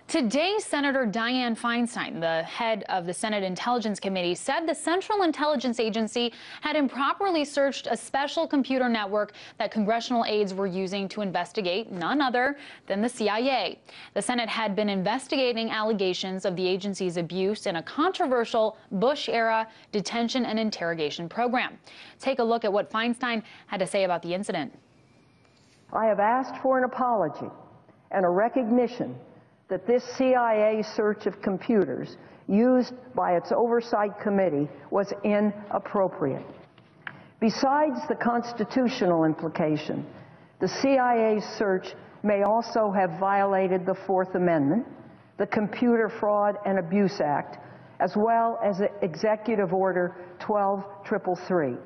Today, Senator Dianne Feinstein, the head of the Senate Intelligence Committee, said the Central Intelligence Agency had improperly searched a special computer network that congressional aides were using to investigate none other than the CIA. The Senate had been investigating allegations of the agency's abuse in a controversial Bush-era detention and interrogation program. Take a look at what Feinstein had to say about the incident. I have asked for an apology and a recognition that this CIA search of computers used by its oversight committee was inappropriate. Besides the constitutional implication, the CIA's search may also have violated the Fourth Amendment, the Computer Fraud and Abuse Act, as well as Executive Order 12333.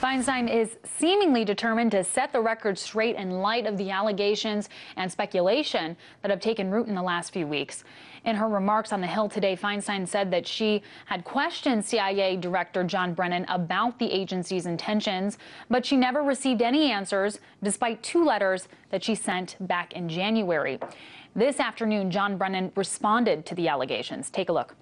Feinstein is seemingly determined to set the record straight in light of the allegations and speculation that have taken root in the last few weeks. In her remarks on the Hill today, Feinstein said that she had questioned CIA Director John Brennan about the agency's intentions, but she never received any answers, despite 2 letters that she sent back in January. This afternoon, John Brennan responded to the allegations. Take a look.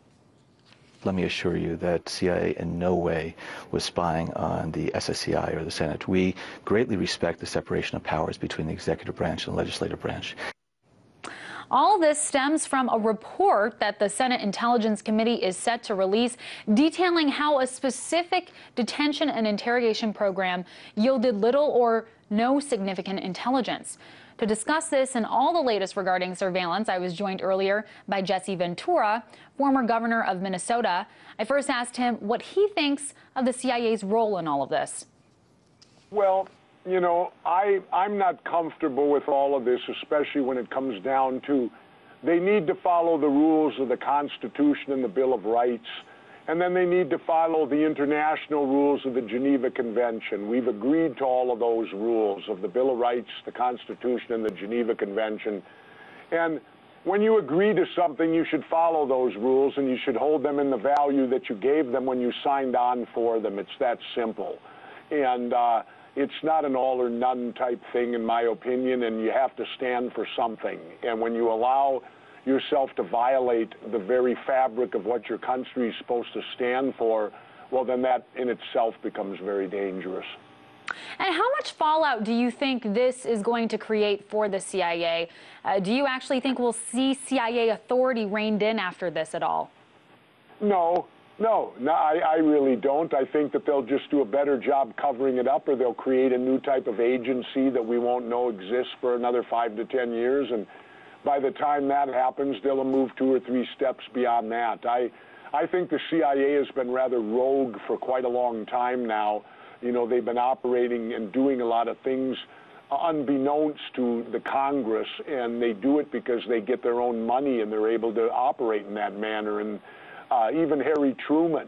Let me assure you that CIA in no way was spying on the SSCI or the Senate. We greatly respect the separation of powers between the executive branch and the legislative branch. All this stems from a report that the Senate Intelligence Committee is set to release, detailing how a specific detention and interrogation program yielded little or no significant intelligence. To discuss this and all the latest regarding surveillance, I was joined earlier by Ventura, former governor of Minnesota. I first asked him what he thinks of the CIA's role in all of this. Well, you know, I'm not comfortable with all of this, especially when it comes down to they need to follow the rules of the Constitution and the Bill of Rights, and then they need to follow the international rules of the Geneva Convention. We've agreed to all of those rules of the Bill of Rights, the Constitution, and the Geneva Convention. And when you agree to something, you should follow those rules, and you should hold them in the value that you gave them when you signed on for them. It's that simple. And it's not an all or none type thing, in my opinion, and you have to stand for something. And when you allow yourself to violate the very fabric of what your country is supposed to stand for, well, then that in itself becomes very dangerous. And how much fallout do you think this is going to create for the CIA? Do you actually think we'll see CIA authority reined in after this at all? No, I really don't. I think that they'll just do a better job covering it up, or they'll create a new type of agency that we won't know exists for another 5 to 10 years. And by the time that happens, they'll move 2 or 3 steps beyond that. I think the CIA has been rather rogue for quite a long time now. You know, they've been operating and doing a lot of things unbeknownst to the Congress, and they do it because they get their own money and they're able to operate in that manner. And even Harry Truman,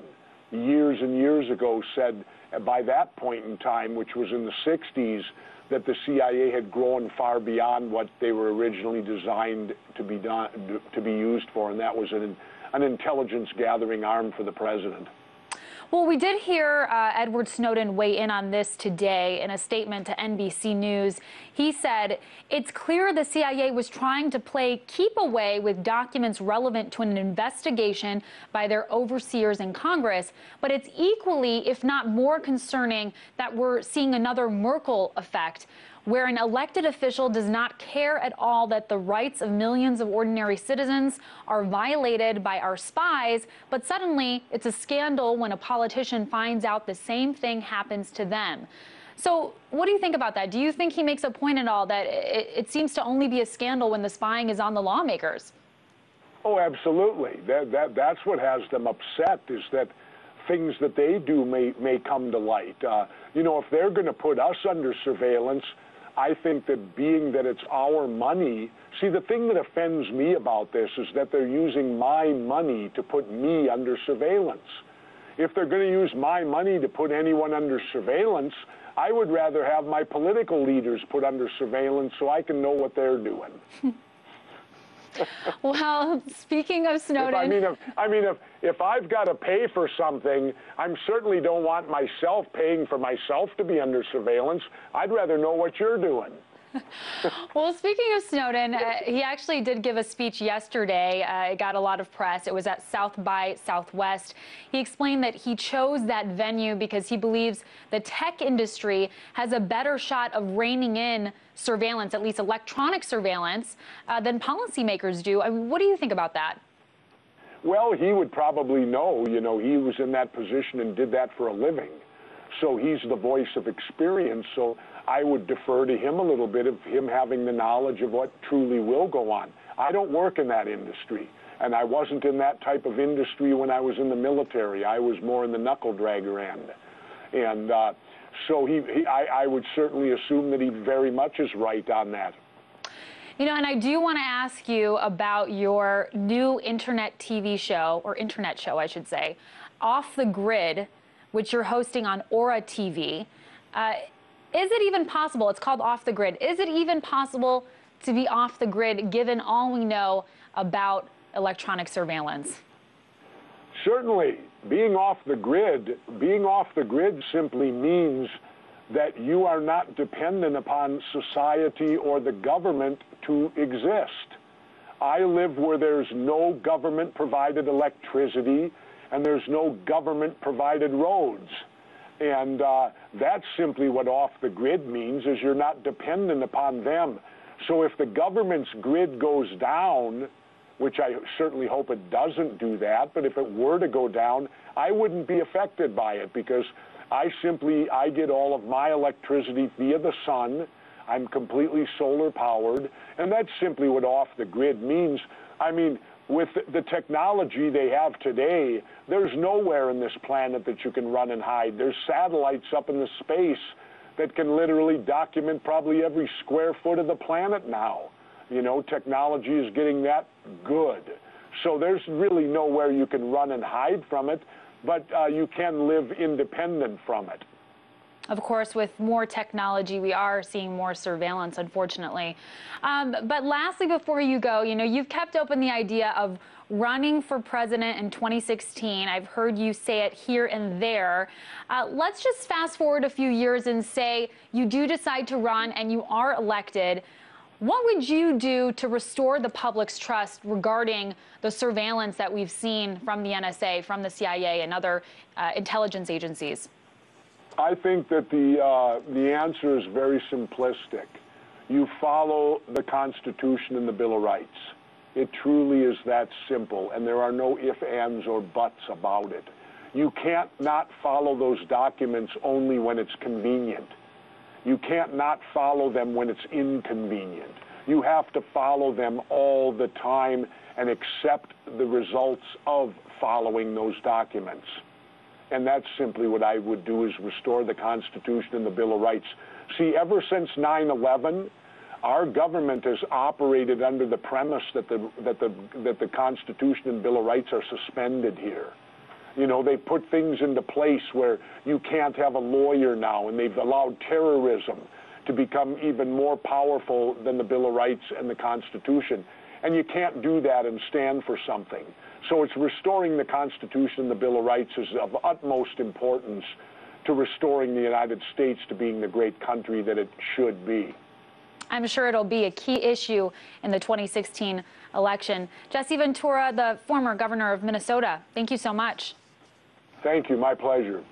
years and years ago, said by that point in time, which was in the 60s, that the CIA had grown far beyond what they were originally designed to be used for, and that was an intelligence gathering arm for the president. Well, we did hear Edward Snowden weigh in on this today in a statement to NBC News. He said, "It's clear the CIA was trying to play keep away with documents relevant to an investigation by their overseers in Congress, but it's equally, if not more concerning, that we're seeing another Merkel effect, where an elected official does not care at all that the rights of millions of ordinary citizens are violated by our spies, but suddenly it's a scandal when a politician finds out the same thing happens to them." So what do you think about that? Do you think he makes a point at all that it seems to only be a scandal when the spying is on the lawmakers? Oh, absolutely. That's what has them upset, is that things that they do may come to light. You know, if they're going to put us under surveillance, I think that being that it's our money, see, the thing that offends me about this is that they're using my money to put me under surveillance. If they're going to use my money to put anyone under surveillance, I would rather have my political leaders put under surveillance so I can know what they're doing. Well, speaking of Snowden, if I've got to pay for something, I certainly don't want myself paying for myself to be under surveillance. I'd rather know what you're doing. Well, speaking of Snowden, he actually did give a speech yesterday. It got a lot of press. It was at South by Southwest. He explained that he chose that venue because he believes the tech industry has a better shot of reining in surveillance, at least electronic surveillance, than policymakers do. I mean, what do you think about that? Well, he would probably know. You know, he was in that position and did that for a living. So he's the voice of experience. So I would defer to him a little bit of him having the knowledge of what truly will go on. I don't work in that industry, and I wasn't in that type of industry when I was in the military. I was more in the knuckle dragger end. And so I would certainly assume that he very much is right on that. You know, and I do want to ask you about your new internet TV show, or internet show, I should say, Off the Grid, which you're hosting on Aura TV. Is it even possible? It's called Off the Grid. Is it even possible to be off the grid given all we know about electronic surveillance? Certainly. Being off the grid simply means that you are not dependent upon society or the government to exist. I live where there's no government-provided electricity and there's no government-provided roads. And that's simply what off the grid means, is you're not dependent upon them. So if the government's grid goes down, which I certainly hope it doesn't do that, but if it were to go down, I wouldn't be affected by it because I get all of my electricity via the sun. I'm completely solar powered, and that's simply what off the grid means. I mean, with the technology they have today, there's nowhere in this planet that you can run and hide. There's satellites up in the space that can literally document probably every square foot of the planet now. You know, technology is getting that good. So there's really nowhere you can run and hide from it, but you can live independent from it. Of course, with more technology, we are seeing more surveillance, unfortunately. But lastly, before you go, you know, you've kept open the idea of running for president in 2016. I've heard you say it here and there. Let's just fast forward a few years and say you do decide to run and you are elected. What would you do to restore the public's trust regarding the surveillance that we've seen from the NSA, from the CIA, and other intelligence agencies? I think that the answer is very simplistic. You follow the Constitution and the Bill of Rights. It truly is that simple, and there are no ifs, ands, or buts about it. You can't not follow those documents only when it's convenient. You can't not follow them when it's inconvenient. You have to follow them all the time and accept the results of following those documents. And that's simply what I would do, is restore the Constitution and the Bill of Rights. See, ever since 9/11, our government has operated under the premise that the Constitution and Bill of Rights are suspended here. You know, they put things into place where you can't have a lawyer now, and they've allowed terrorism to become even more powerful than the Bill of Rights and the Constitution. And you can't do that and stand for something. So it's restoring the Constitution and the Bill of Rights is of utmost importance to restoring the United States to being the great country that it should be. I'm sure it'll be a key issue in the 2016 election. Jesse Ventura, the former governor of Minnesota, thank you so much. Thank you. My pleasure.